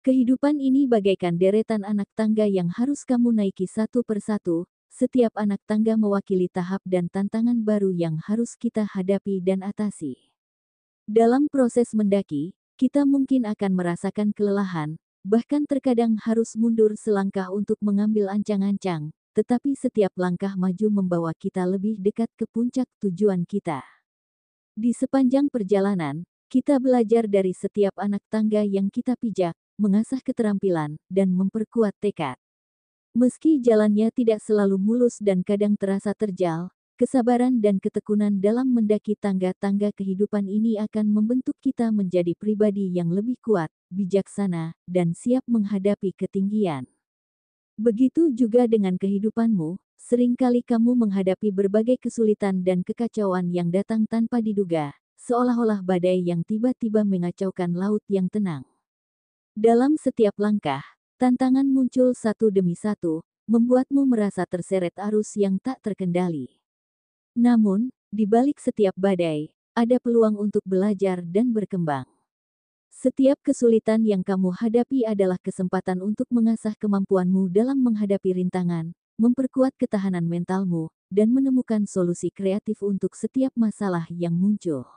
Kehidupan ini bagaikan deretan anak tangga yang harus kamu naiki satu persatu. Setiap anak tangga mewakili tahap dan tantangan baru yang harus kita hadapi dan atasi. Dalam proses mendaki, kita mungkin akan merasakan kelelahan, bahkan terkadang harus mundur selangkah untuk mengambil ancang-ancang, tetapi setiap langkah maju membawa kita lebih dekat ke puncak tujuan kita. Di sepanjang perjalanan, kita belajar dari setiap anak tangga yang kita pijak, mengasah keterampilan, dan memperkuat tekad. Meski jalannya tidak selalu mulus dan kadang terasa terjal, kesabaran dan ketekunan dalam mendaki tangga-tangga kehidupan ini akan membentuk kita menjadi pribadi yang lebih kuat, bijaksana, dan siap menghadapi ketinggian. Begitu juga dengan kehidupanmu, seringkali kamu menghadapi berbagai kesulitan dan kekacauan yang datang tanpa diduga, seolah-olah badai yang tiba-tiba mengacaukan laut yang tenang. Dalam setiap langkah, tantangan muncul satu demi satu, membuatmu merasa terseret arus yang tak terkendali. Namun, di balik setiap badai, ada peluang untuk belajar dan berkembang. Setiap kesulitan yang kamu hadapi adalah kesempatan untuk mengasah kemampuanmu dalam menghadapi rintangan, memperkuat ketahanan mentalmu, dan menemukan solusi kreatif untuk setiap masalah yang muncul.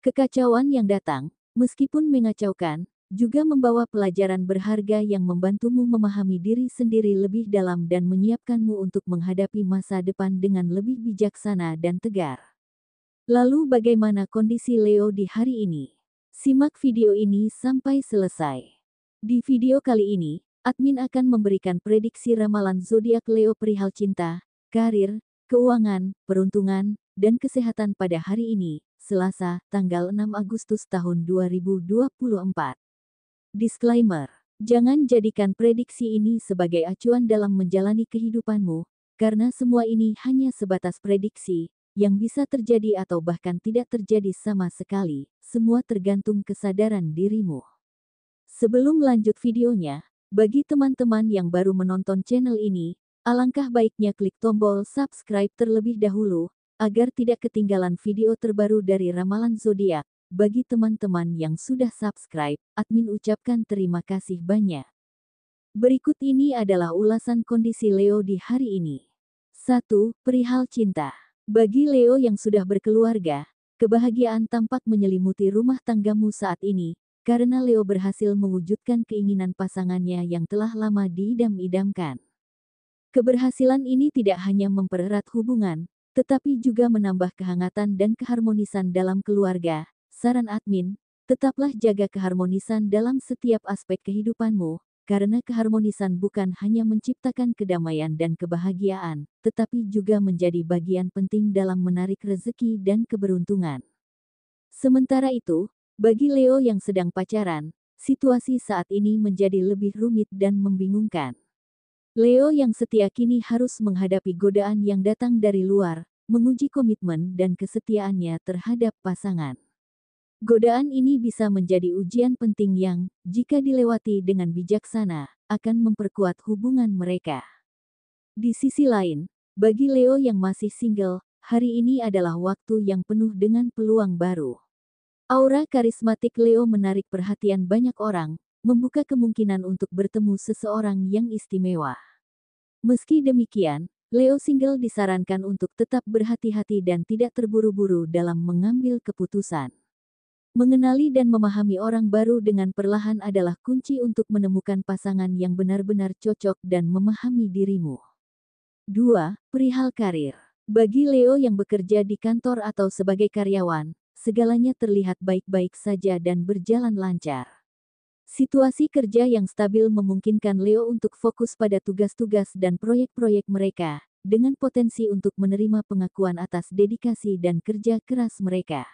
Kekacauan yang datang, meskipun mengacaukan, juga membawa pelajaran berharga yang membantumu memahami diri sendiri lebih dalam dan menyiapkanmu untuk menghadapi masa depan dengan lebih bijaksana dan tegar. Lalu bagaimana kondisi Leo di hari ini? Simak video ini sampai selesai. Di video kali ini, admin akan memberikan prediksi ramalan zodiak Leo perihal cinta, karir, keuangan, peruntungan, dan kesehatan pada hari ini, Selasa, tanggal 6 Agustus tahun 2024. Disclaimer: jangan jadikan prediksi ini sebagai acuan dalam menjalani kehidupanmu, karena semua ini hanya sebatas prediksi, yang bisa terjadi atau bahkan tidak terjadi sama sekali, semua tergantung kesadaran dirimu. Sebelum lanjut videonya, bagi teman-teman yang baru menonton channel ini, alangkah baiknya klik tombol subscribe terlebih dahulu, agar tidak ketinggalan video terbaru dari Ramalan Zodiak. Bagi teman-teman yang sudah subscribe, admin ucapkan terima kasih banyak. Berikut ini adalah ulasan kondisi Leo di hari ini. 1. Perihal cinta. Bagi Leo yang sudah berkeluarga, kebahagiaan tampak menyelimuti rumah tanggamu saat ini, karena Leo berhasil mewujudkan keinginan pasangannya yang telah lama diidam-idamkan. Keberhasilan ini tidak hanya mempererat hubungan, tetapi juga menambah kehangatan dan keharmonisan dalam keluarga. Saran admin, tetaplah jaga keharmonisan dalam setiap aspek kehidupanmu, karena keharmonisan bukan hanya menciptakan kedamaian dan kebahagiaan, tetapi juga menjadi bagian penting dalam menarik rezeki dan keberuntungan. Sementara itu, bagi Leo yang sedang pacaran, situasi saat ini menjadi lebih rumit dan membingungkan. Leo yang setia kini harus menghadapi godaan yang datang dari luar, menguji komitmen dan kesetiaannya terhadap pasangan. Godaan ini bisa menjadi ujian penting yang, jika dilewati dengan bijaksana, akan memperkuat hubungan mereka. Di sisi lain, bagi Leo yang masih single, hari ini adalah waktu yang penuh dengan peluang baru. Aura karismatik Leo menarik perhatian banyak orang, membuka kemungkinan untuk bertemu seseorang yang istimewa. Meski demikian, Leo single disarankan untuk tetap berhati-hati dan tidak terburu-buru dalam mengambil keputusan. Mengenali dan memahami orang baru dengan perlahan adalah kunci untuk menemukan pasangan yang benar-benar cocok dan memahami dirimu. 2. Perihal karir. Bagi Leo yang bekerja di kantor atau sebagai karyawan, segalanya terlihat baik-baik saja dan berjalan lancar. Situasi kerja yang stabil memungkinkan Leo untuk fokus pada tugas-tugas dan proyek-proyek mereka, dengan potensi untuk menerima pengakuan atas dedikasi dan kerja keras mereka.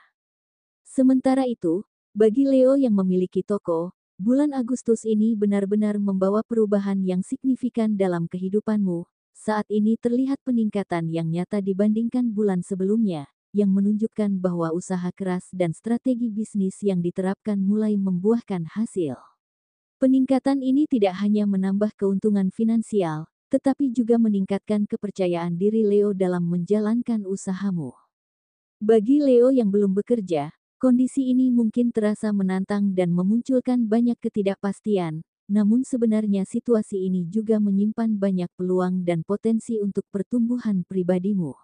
Sementara itu, bagi Leo yang memiliki toko, bulan Agustus ini benar-benar membawa perubahan yang signifikan dalam kehidupanmu. Saat ini terlihat peningkatan yang nyata dibandingkan bulan sebelumnya, yang menunjukkan bahwa usaha keras dan strategi bisnis yang diterapkan mulai membuahkan hasil. Peningkatan ini tidak hanya menambah keuntungan finansial, tetapi juga meningkatkan kepercayaan diri Leo dalam menjalankan usahamu. Bagi Leo yang belum bekerja, kondisi ini mungkin terasa menantang dan memunculkan banyak ketidakpastian, namun sebenarnya situasi ini juga menyimpan banyak peluang dan potensi untuk pertumbuhan pribadimu.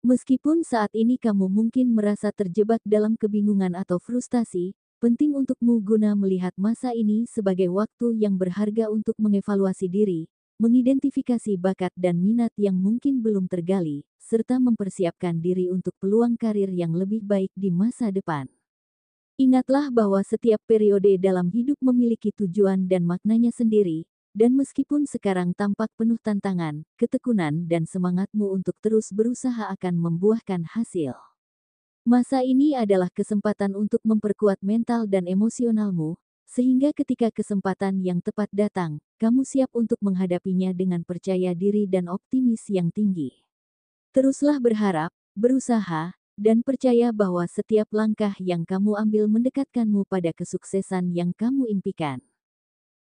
Meskipun saat ini kamu mungkin merasa terjebak dalam kebingungan atau frustasi, penting untukmu guna melihat masa ini sebagai waktu yang berharga untuk mengevaluasi diri, mengidentifikasi bakat dan minat yang mungkin belum tergali, serta mempersiapkan diri untuk peluang karir yang lebih baik di masa depan. Ingatlah bahwa setiap periode dalam hidup memiliki tujuan dan maknanya sendiri, dan meskipun sekarang tampak penuh tantangan, ketekunan dan semangatmu untuk terus berusaha akan membuahkan hasil. Masa ini adalah kesempatan untuk memperkuat mental dan emosionalmu, sehingga ketika kesempatan yang tepat datang, kamu siap untuk menghadapinya dengan percaya diri dan optimis yang tinggi. Teruslah berharap, berusaha, dan percaya bahwa setiap langkah yang kamu ambil mendekatkanmu pada kesuksesan yang kamu impikan.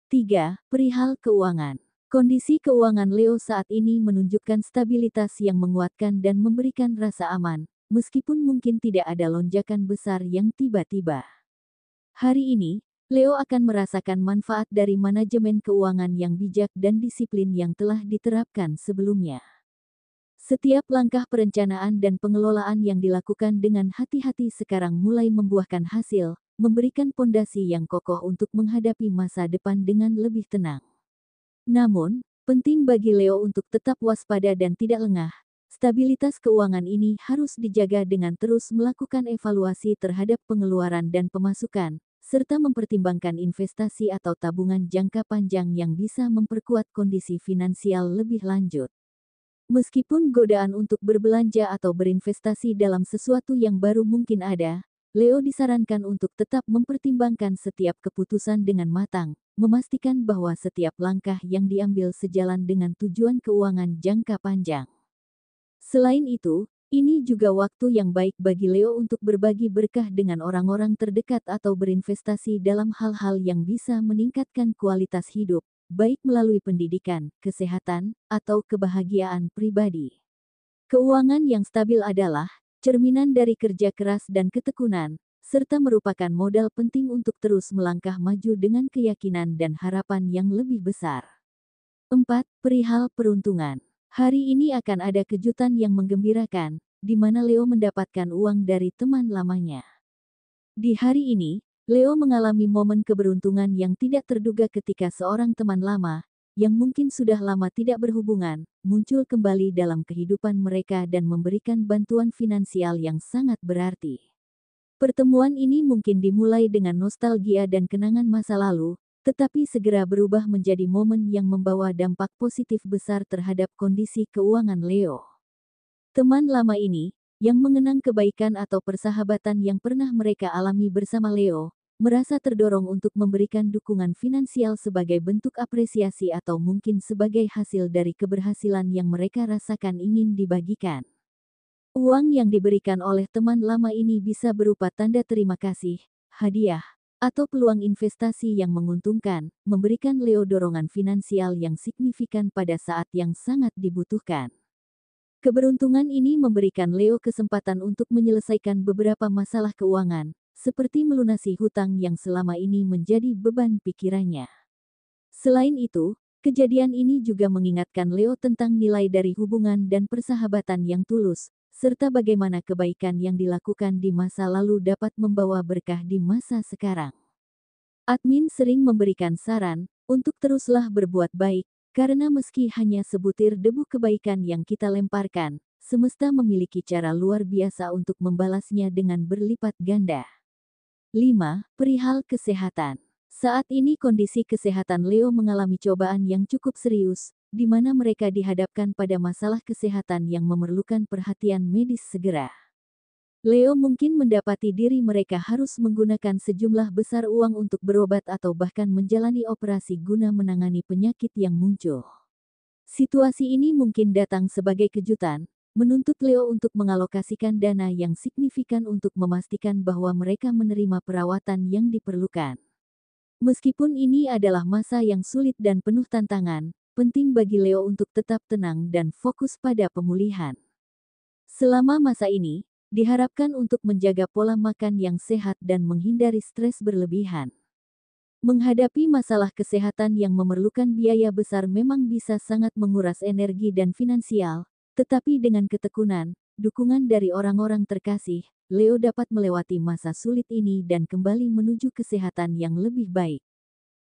3. Perihal keuangan. Kondisi keuangan Leo saat ini menunjukkan stabilitas yang menguatkan dan memberikan rasa aman, meskipun mungkin tidak ada lonjakan besar yang tiba-tiba. Hari ini, Leo akan merasakan manfaat dari manajemen keuangan yang bijak dan disiplin yang telah diterapkan sebelumnya. Setiap langkah perencanaan dan pengelolaan yang dilakukan dengan hati-hati sekarang mulai membuahkan hasil, memberikan pondasi yang kokoh untuk menghadapi masa depan dengan lebih tenang. Namun, penting bagi Leo untuk tetap waspada dan tidak lengah. Stabilitas keuangan ini harus dijaga dengan terus melakukan evaluasi terhadap pengeluaran dan pemasukan, serta mempertimbangkan investasi atau tabungan jangka panjang yang bisa memperkuat kondisi finansial lebih lanjut. Meskipun godaan untuk berbelanja atau berinvestasi dalam sesuatu yang baru mungkin ada, Leo disarankan untuk tetap mempertimbangkan setiap keputusan dengan matang, memastikan bahwa setiap langkah yang diambil sejalan dengan tujuan keuangan jangka panjang. Selain itu, ini juga waktu yang baik bagi Leo untuk berbagi berkah dengan orang-orang terdekat atau berinvestasi dalam hal-hal yang bisa meningkatkan kualitas hidup, baik melalui pendidikan, kesehatan, atau kebahagiaan pribadi. Keuangan yang stabil adalah cerminan dari kerja keras dan ketekunan, serta merupakan modal penting untuk terus melangkah maju dengan keyakinan dan harapan yang lebih besar. 4. Perihal peruntungan. Hari ini akan ada kejutan yang menggembirakan, di mana Leo mendapatkan uang dari teman lamanya. Di hari ini, Leo mengalami momen keberuntungan yang tidak terduga ketika seorang teman lama, yang mungkin sudah lama tidak berhubungan, muncul kembali dalam kehidupan mereka dan memberikan bantuan finansial yang sangat berarti. Pertemuan ini mungkin dimulai dengan nostalgia dan kenangan masa lalu, tetapi segera berubah menjadi momen yang membawa dampak positif besar terhadap kondisi keuangan Leo. Teman lama ini, yang mengenang kebaikan atau persahabatan yang pernah mereka alami bersama Leo, merasa terdorong untuk memberikan dukungan finansial sebagai bentuk apresiasi atau mungkin sebagai hasil dari keberhasilan yang mereka rasakan ingin dibagikan. Uang yang diberikan oleh teman lama ini bisa berupa tanda terima kasih, hadiah, atau peluang investasi yang menguntungkan, memberikan Leo dorongan finansial yang signifikan pada saat yang sangat dibutuhkan. Keberuntungan ini memberikan Leo kesempatan untuk menyelesaikan beberapa masalah keuangan, seperti melunasi hutang yang selama ini menjadi beban pikirannya. Selain itu, kejadian ini juga mengingatkan Leo tentang nilai dari hubungan dan persahabatan yang tulus, serta bagaimana kebaikan yang dilakukan di masa lalu dapat membawa berkah di masa sekarang. Admin sering memberikan saran untuk teruslah berbuat baik, karena meski hanya sebutir debu kebaikan yang kita lemparkan, semesta memiliki cara luar biasa untuk membalasnya dengan berlipat ganda. 5. Perihal kesehatan. Saat ini kondisi kesehatan Leo mengalami cobaan yang cukup serius, di mana mereka dihadapkan pada masalah kesehatan yang memerlukan perhatian medis segera. Leo mungkin mendapati diri mereka harus menggunakan sejumlah besar uang untuk berobat atau bahkan menjalani operasi guna menangani penyakit yang muncul. Situasi ini mungkin datang sebagai kejutan, menuntut Leo untuk mengalokasikan dana yang signifikan untuk memastikan bahwa mereka menerima perawatan yang diperlukan. Meskipun ini adalah masa yang sulit dan penuh tantangan, penting bagi Leo untuk tetap tenang dan fokus pada pemulihan. Selama masa ini, diharapkan untuk menjaga pola makan yang sehat dan menghindari stres berlebihan. Menghadapi masalah kesehatan yang memerlukan biaya besar memang bisa sangat menguras energi dan finansial, tetapi dengan ketekunan, dukungan dari orang-orang terkasih, Leo dapat melewati masa sulit ini dan kembali menuju kesehatan yang lebih baik.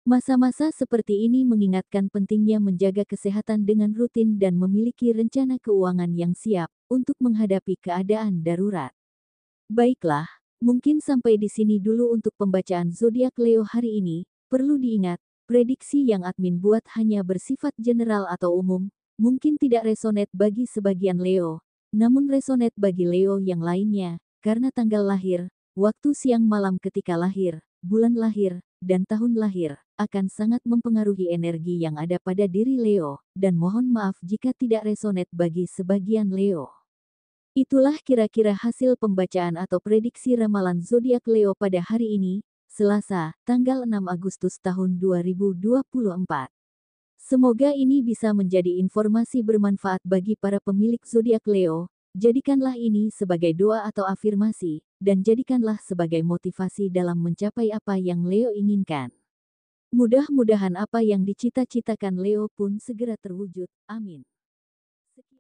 Masa-masa seperti ini mengingatkan pentingnya menjaga kesehatan dengan rutin dan memiliki rencana keuangan yang siap untuk menghadapi keadaan darurat. Baiklah, mungkin sampai di sini dulu untuk pembacaan zodiak Leo hari ini. Perlu diingat, prediksi yang admin buat hanya bersifat general atau umum, mungkin tidak resonate bagi sebagian Leo, namun resonate bagi Leo yang lainnya, karena tanggal lahir, waktu siang malam ketika lahir, bulan lahir, dan tahun lahir, akan sangat mempengaruhi energi yang ada pada diri Leo, dan mohon maaf jika tidak resonate bagi sebagian Leo. Itulah kira-kira hasil pembacaan atau prediksi ramalan zodiak Leo pada hari ini, Selasa, tanggal 6 Agustus tahun 2024. Semoga ini bisa menjadi informasi bermanfaat bagi para pemilik zodiak Leo. Jadikanlah ini sebagai doa atau afirmasi, dan jadikanlah sebagai motivasi dalam mencapai apa yang Leo inginkan. Mudah-mudahan apa yang dicita-citakan Leo pun segera terwujud. Amin.